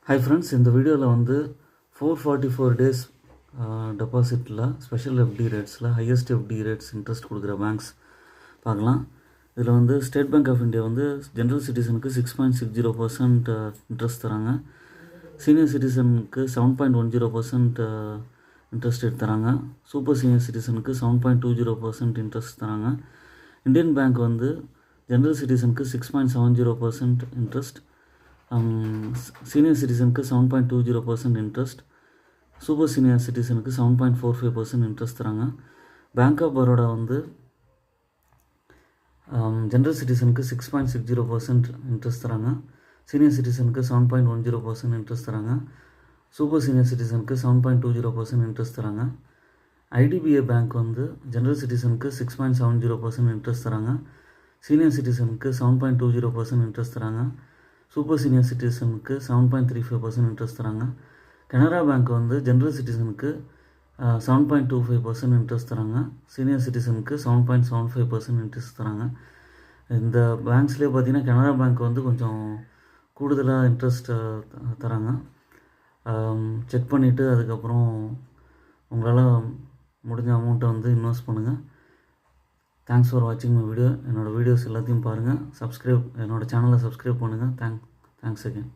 Hi friends, இந்த வீடியோவில் வந்து 444 டேஸ் டெபாசிட்டில் ஸ்பெஷல் எஃப்டி ரேட்ஸில் ஹையஸ்ட் எஃப்டி ரேட்ஸ் இன்ட்ரெஸ்ட் கொடுக்குற பேங்க்ஸ் பார்க்கலாம். இதில் வந்து ஸ்டேட் பேங்க் ஆஃப் இந்தியா வந்து ஜென்ரல் சிட்டிசனுக்கு 6.60% இன்ட்ரெஸ்ட் தராங்க. சீனியர் சிட்டிசனுக்கு 7.10% இன்ட்ரெஸ்ட் ரேட் தராங்க. சூப்பர் சீனியர் சிட்டிசனுக்கு 7.20% இன்ட்ரெஸ்ட் தராங்க. இந்தியன் பேங்க் வந்து ஜென்ரல் சிட்டிசனுக்கு 6.70% இன்ட்ரெஸ்ட், சீனியர் சிட்டிசனுக்கு 7.20% இன்ட்ரெஸ்ட், சூப்பர் சீனியர் சிட்டிசனுக்கு 7.45% இன்ட்ரெஸ்ட் தராங்க. பேங்க் ஆஃப் பரோடா வந்து ஜென்ரல் சிட்டிசனுக்கு 6.60% இன்ட்ரெஸ்ட் தராங்க. சீனியர் சிட்டிசனுக்கு 7.10% இன்ட்ரெஸ்ட் தராங்க. சூப்பர் சீனியர் சிட்டிசனுக்கு 7.20% இன்ட்ரெஸ்ட் தராங்க. ஐடிபிஐ பேங்க் வந்து ஜென்ரல் சிட்டிசனுக்கு 6.70% இன்ட்ரெஸ்ட் தராங்க. சீனியர் சிட்டிசனுக்கு 7.20% இன்ட்ரெஸ்ட் தராங்க. சூப்பர் சீனியர் சிட்டிசனுக்கு 7.35% இன்ட்ரெஸ்ட் தராங்க. கனரா பேங்க் வந்து ஜென்ரல் சிட்டிசனுக்கு 7.25% இன்ட்ரெஸ்ட் தராங்க. சீனியர் சிட்டிசனுக்கு 7.75% இன்ட்ரெஸ்ட் தராங்க. இந்த பேங்க்ஸ்லேயே பார்த்தீங்கன்னா கனரா பேங்க் வந்து கொஞ்சம் கூடுதலாக இன்ட்ரெஸ்ட் தராங்க. செக் பண்ணிவிட்டு அதுக்கப்புறம் உங்களால் முடிஞ்ச அமௌண்ட்டை வந்து இன்வெஸ்ட் பண்ணுங்கள். தேங்க்ஸ் ஃபார் வாட்சிங் மை வீடியோ. என்னோடய வீடியோஸ் எல்லாத்தையும் பாருங்கள். என்னோடய சேனலை சப்ஸ்கிரைப் பண்ணுங்கள். Thanks again.